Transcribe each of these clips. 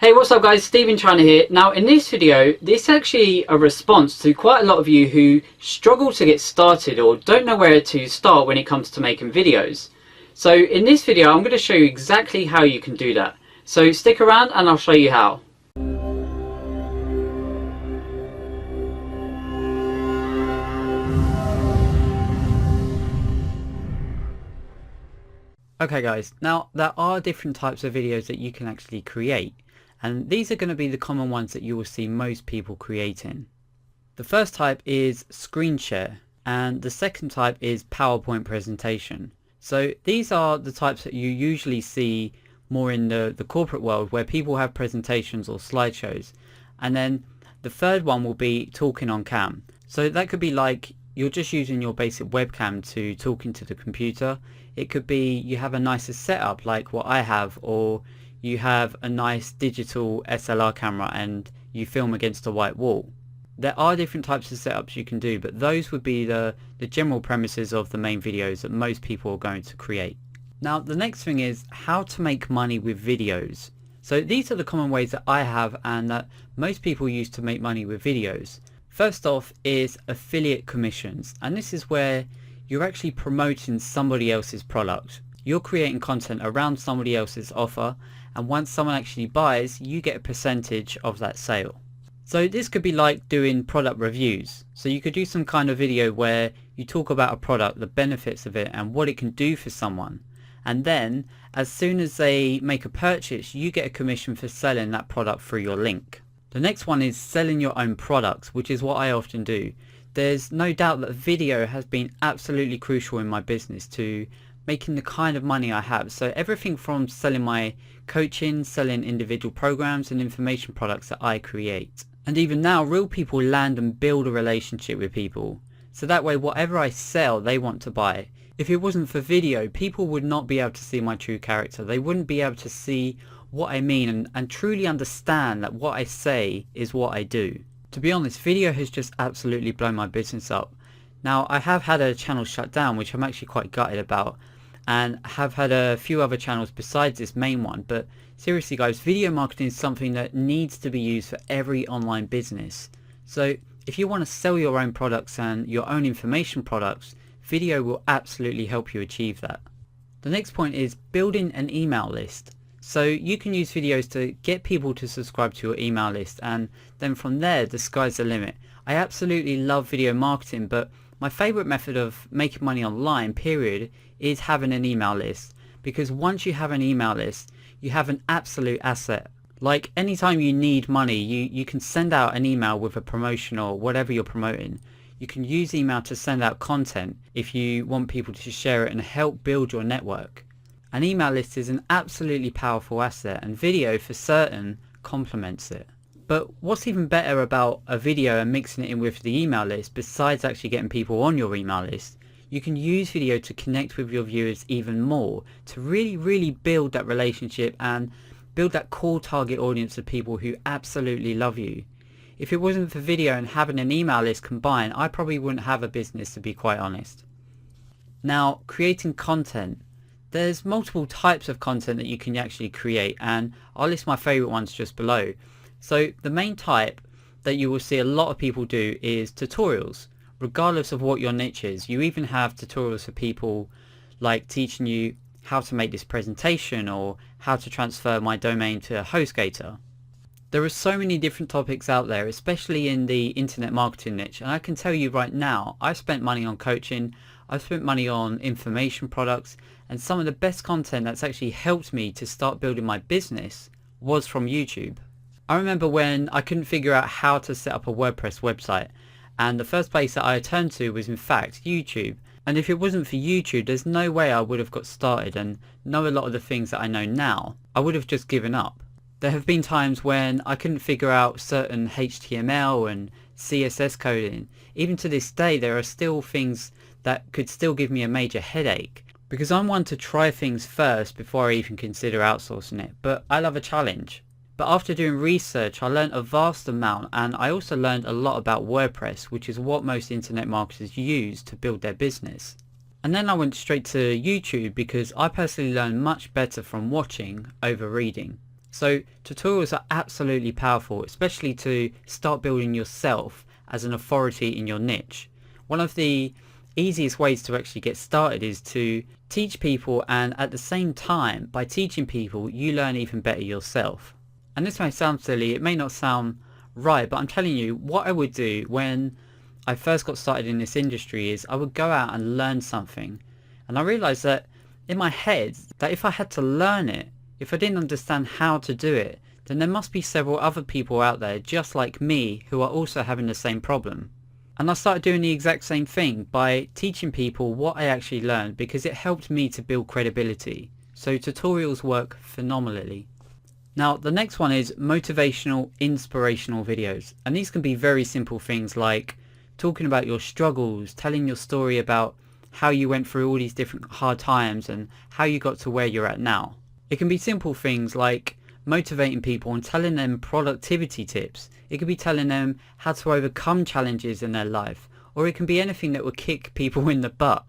Hey, what's up guys, Stephen China here. Now in this video, this is actually a response to quite a lot of you who struggle to get started or don't know where to start when it comes to making videos. So in this video, I'm going to show you exactly how you can do that. So stick around and I'll show you how. Okay guys, now there are different types of videos that you can actually create. And these are going to be the common ones that you will see most people creating. The first type is screen share, and the second type is PowerPoint presentation. So these are the types that you usually see more in the corporate world, where people have presentations or slideshows. And then the third one will be talking on cam. So that could be like you're just using your basic webcam to talk into the computer. It could be you have a nicer setup like what I have, or you have a nice digital SLR camera and you film against a white wall. There are different types of setups you can do, but those would be the general premises of the main videos that most people are going to create. Now the next thing is how to make money with videos. So these are the common ways that I have and that most people use to make money with videos. First off is affiliate commissions, and this is where you're actually promoting somebody else's product. You're creating content around somebody else's offer, and once someone actually buys, you get a percentage of that sale. So this could be like doing product reviews. So you could do some kind of video where you talk about a product, the benefits of it and what it can do for someone. And then as soon as they make a purchase, you get a commission for selling that product through your link. The next one is selling your own products, which is what I often do. There's no doubt that video has been absolutely crucial in my business to making the kind of money I have. So everything from selling my coaching, selling individual programs and information products that I create. And even now, real people land and build a relationship with people. So that way, whatever I sell, they want to buy. If it wasn't for video, people would not be able to see my true character. They wouldn't be able to see what I mean and truly understand that what I say is what I do. To be honest, video has just absolutely blown my business up. Now, I have had a channel shut down, which I'm actually quite gutted about, and have had a few other channels besides this main one. But seriously guys, video marketing is something that needs to be used for every online business. So if you want to sell your own products and your own information products, video will absolutely help you achieve that. The next point is building an email list. So you can use videos to get people to subscribe to your email list, and then from there the sky's the limit. I absolutely love video marketing, but my favorite method of making money online, period, is having an email list. Because once you have an email list, you have an absolute asset. Like anytime you need money, you can send out an email with a promotion or whatever you're promoting. You can use email to send out content if you want people to share it and help build your network. An email list is an absolutely powerful asset, and video for certain complements it. But what's even better about a video and mixing it in with the email list, besides actually getting people on your email list, you can use video to connect with your viewers even more, to really build that relationship and build that core target audience of people who absolutely love you. If it wasn't for video and having an email list combined, I probably wouldn't have a business, to be quite honest. Now, creating content. There's multiple types of content that you can actually create, and I'll list my favorite ones just below. So the main type that you will see a lot of people do is tutorials. Regardless of what your niche is, you even have tutorials for people like teaching you how to make this presentation or how to transfer my domain to HostGator. There are so many different topics out there, especially in the internet marketing niche, and I can tell you right now, I've spent money on coaching, I've spent money on information products, and some of the best content that's actually helped me to start building my business was from YouTube. I remember when I couldn't figure out how to set up a WordPress website, and the first place that I turned to was in fact YouTube. And if it wasn't for YouTube, there's no way I would have got started and know a lot of the things that I know now. I would have just given up. There have been times when I couldn't figure out certain HTML and CSS coding. Even to this day, there are still things that could still give me a major headache, because I'm one to try things first before I even consider outsourcing it, but I love a challenge. But after doing research, I learned a vast amount, and I also learned a lot about WordPress, which is what most internet marketers use to build their business. And then I went straight to YouTube because I personally learn much better from watching over reading. So tutorials are absolutely powerful, especially to start building yourself as an authority in your niche. One of the easiest ways to actually get started is to teach people, and at the same time, by teaching people, you learn even better yourself. And this may sound silly, it may not sound right, but I'm telling you, what I would do when I first got started in this industry is I would go out and learn something. And I realized that in my head, that if I had to learn it, if I didn't understand how to do it, then there must be several other people out there just like me who are also having the same problem. And I started doing the exact same thing by teaching people what I actually learned, because it helped me to build credibility. So tutorials work phenomenally. Now the next one is motivational, inspirational videos. And these can be very simple things like talking about your struggles, telling your story about how you went through all these different hard times and how you got to where you're at now. It can be simple things like motivating people and telling them productivity tips. It could be telling them how to overcome challenges in their life, or it can be anything that will kick people in the butt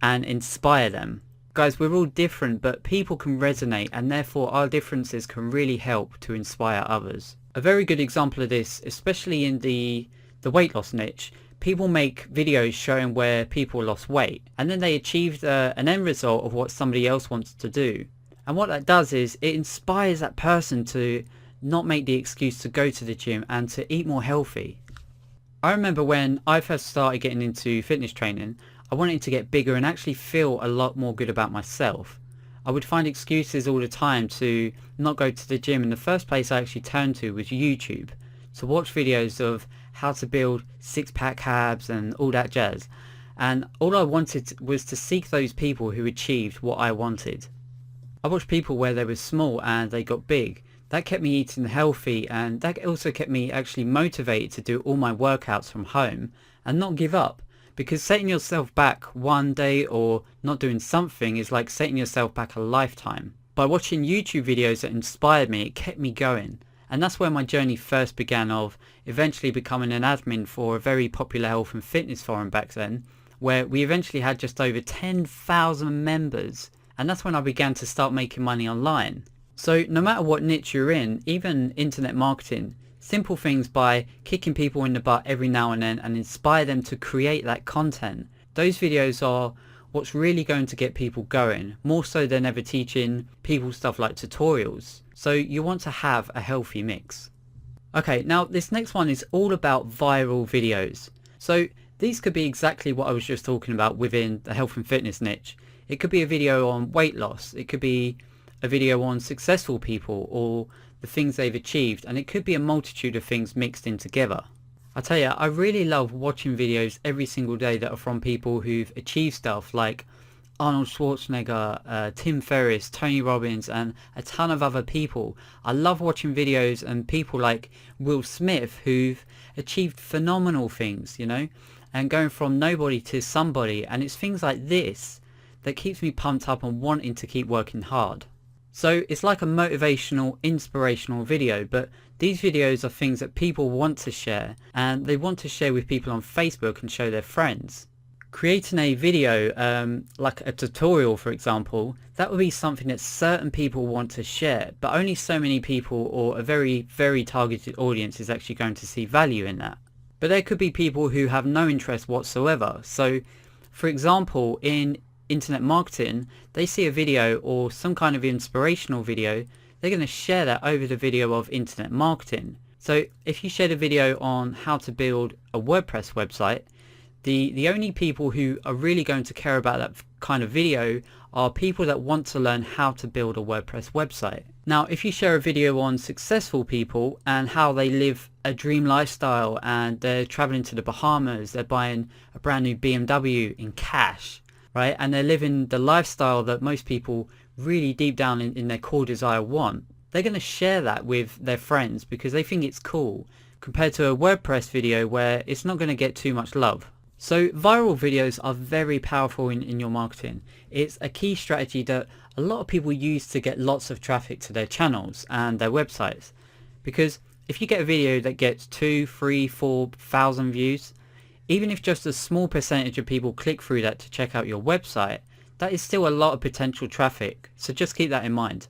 and inspire them. Guys, we're all different, but people can resonate, and therefore our differences can really help to inspire others. A very good example of this, especially in the weight loss niche, people make videos showing where people lost weight and then they achieved an end result of what somebody else wants to do. And what that does is it inspires that person to not make the excuse to go to the gym and to eat more healthy. I remember when I first started getting into fitness training, I wanted to get bigger and actually feel a lot more good about myself. I would find excuses all the time to not go to the gym, and the first place I actually turned to was YouTube to watch videos of how to build six-pack abs and all that jazz. And all I wanted was to seek those people who achieved what I wanted. I watched people where they were small and they got big. That kept me eating healthy, and that also kept me actually motivated to do all my workouts from home and not give up. Because setting yourself back one day or not doing something is like setting yourself back a lifetime. By watching YouTube videos that inspired me, it kept me going. And that's where my journey first began, of eventually becoming an admin for a very popular health and fitness forum back then, where we eventually had just over 10,000 members. And that's when I began to start making money online. So no matter what niche you're in, even internet marketing, simple things by kicking people in the butt every now and then and inspire them to create that content. Those videos are what's really going to get people going, more so than ever teaching people stuff like tutorials. So you want to have a healthy mix. Okay, now this next one is all about viral videos. So these could be exactly what I was just talking about within the health and fitness niche. It could be a video on weight loss, it could be a video on successful people or the things they've achieved, and it could be a multitude of things mixed in together. I tell you, I really love watching videos every single day that are from people who've achieved stuff like Arnold Schwarzenegger, Tim Ferriss, Tony Robbins, and a ton of other people. I love watching videos and people like Will Smith who've achieved phenomenal things, you know, and going from nobody to somebody, and it's things like this that keeps me pumped up and wanting to keep working hard. So it's like a motivational, inspirational video, but these videos are things that people want to share, and they want to share with people on Facebook and show their friends. Creating a video, like a tutorial for example, that would be something that certain people want to share, but only so many people or a very, very targeted audience is actually going to see value in that. But there could be people who have no interest whatsoever. So for example, in internet marketing, they see a video or some kind of inspirational video, they're going to share that over the video of internet marketing. So if you shared a video on how to build a WordPress website, the only people who are really going to care about that kind of video are people that want to learn how to build a WordPress website. Now, if you share a video on successful people and how they live a dream lifestyle and they're traveling to the Bahamas, they're buying a brand new BMW in cash, right? And they're living the lifestyle that most people really deep down in their core desire want, they're going to share that with their friends because they think it's cool, compared to a WordPress video where it's not going to get too much love. So viral videos are very powerful in your marketing. It's a key strategy that a lot of people use to get lots of traffic to their channels and their websites. Because if you get a video that gets 2, 3, 4,000 views, even if just a small percentage of people click through that to check out your website, that is still a lot of potential traffic. So just keep that in mind.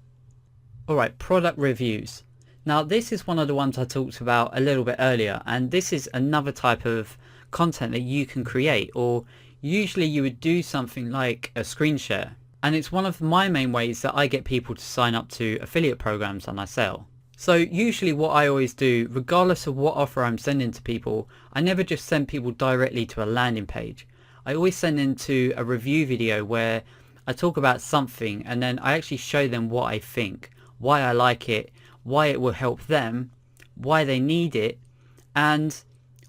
Alright, product reviews. Now this is one of the ones I talked about a little bit earlier, and this is another type of content that you can create, or usually you would do something like a screen share. And it's one of my main ways that I get people to sign up to affiliate programs and I sell. So usually what I always do, regardless of what offer I'm sending to people, I never just send people directly to a landing page. I always send them to a review video where I talk about something and then I actually show them what I think, why I like it, why it will help them, why they need it, and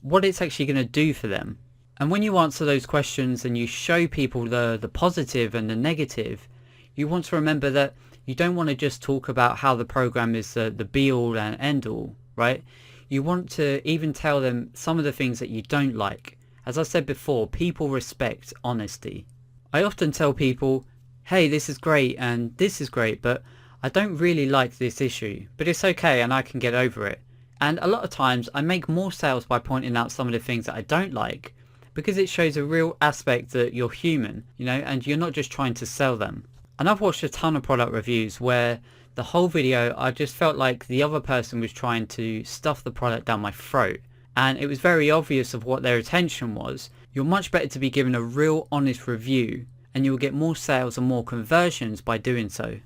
what it's actually going to do for them. And when you answer those questions and you show people the positive and the negative, you want to remember that you don't want to just talk about how the program is the be all and end all, right? You want to even tell them some of the things that you don't like. As I said before, people respect honesty. I often tell people, hey, this is great and this is great, but I don't really like this issue, but it's okay and I can get over it. And a lot of times I make more sales by pointing out some of the things that I don't like, because it shows a real aspect that you're human, and you're not just trying to sell them. And I've watched a ton of product reviews where the whole video I just felt like the other person was trying to stuff the product down my throat, and it was very obvious of what their intention was. You're much better to be given a real honest review, and you will get more sales and more conversions by doing so.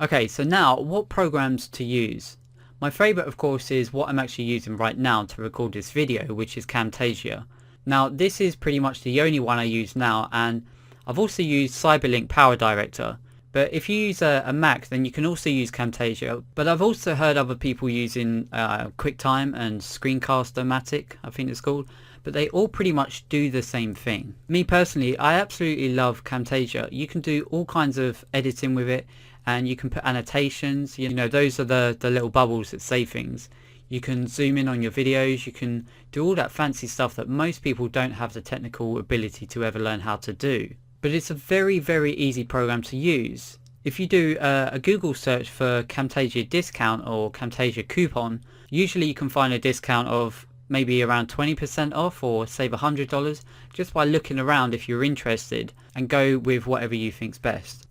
Okay, so now what programs to use? My favorite of course is what I'm actually using right now to record this video, which is Camtasia. Now this is pretty much the only one I use now, and I've also used Cyberlink Power Director. But if you use a Mac, then you can also use Camtasia. But I've also heard other people using QuickTime and Screencast-O-Matic, I think it's called. But they all pretty much do the same thing. Me personally, I absolutely love Camtasia. You can do all kinds of editing with it, and you can put annotations. Those are the little bubbles that say things. You can zoom in on your videos. You can do all that fancy stuff that most people don't have the technical ability to ever learn how to do. But it's a very, very easy program to use. If you do a Google search for Camtasia discount or Camtasia coupon, usually you can find a discount of maybe around 20% off or save $100 just by looking around if you're interested, and go with whatever you think's best.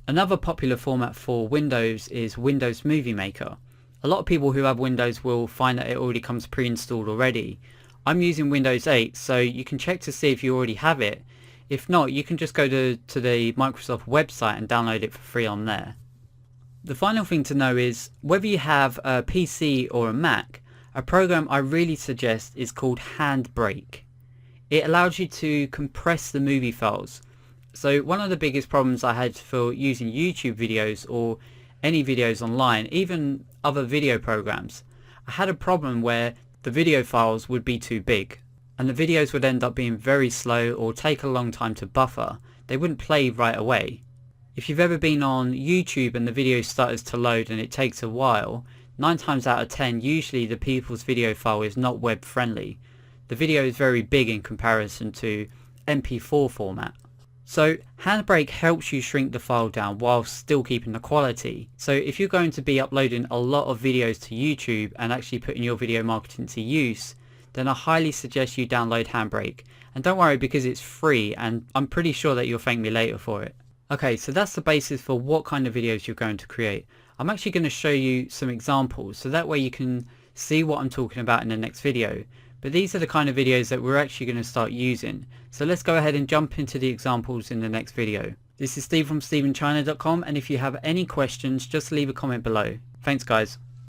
Another popular format for Windows is Windows Movie Maker. A lot of people who have Windows will find that it already comes pre-installed already. I'm using Windows 8, so you can check to see if you already have it. If not, you can just go to the Microsoft website and download it for free on there. The final thing to know is, whether you have a PC or a Mac, a program I really suggest is called Handbrake. It allows you to compress the movie files. So one of the biggest problems I had for using YouTube videos or any videos online, even other video programs, I had a problem where the video files would be too big, and the videos would end up being very slow or take a long time to buffer. They wouldn't play right away. If you've ever been on YouTube and the video starts to load and it takes a while, 9 times out of 10 usually the people's video file is not web friendly. The video is very big in comparison to MP4 format. So Handbrake helps you shrink the file down while still keeping the quality. So if you're going to be uploading a lot of videos to YouTube and actually putting your video marketing to use, then I highly suggest you download Handbrake. And don't worry, because it's free and I'm pretty sure that you'll thank me later for it. Okay, so that's the basis for what kind of videos you're going to create. I'm actually going to show you some examples so that way you can see what I'm talking about in the next video. But these are the kind of videos that we're actually going to start using. So let's go ahead and jump into the examples in the next video. This is Steve from StevenChina.com, and if you have any questions, just leave a comment below. Thanks guys.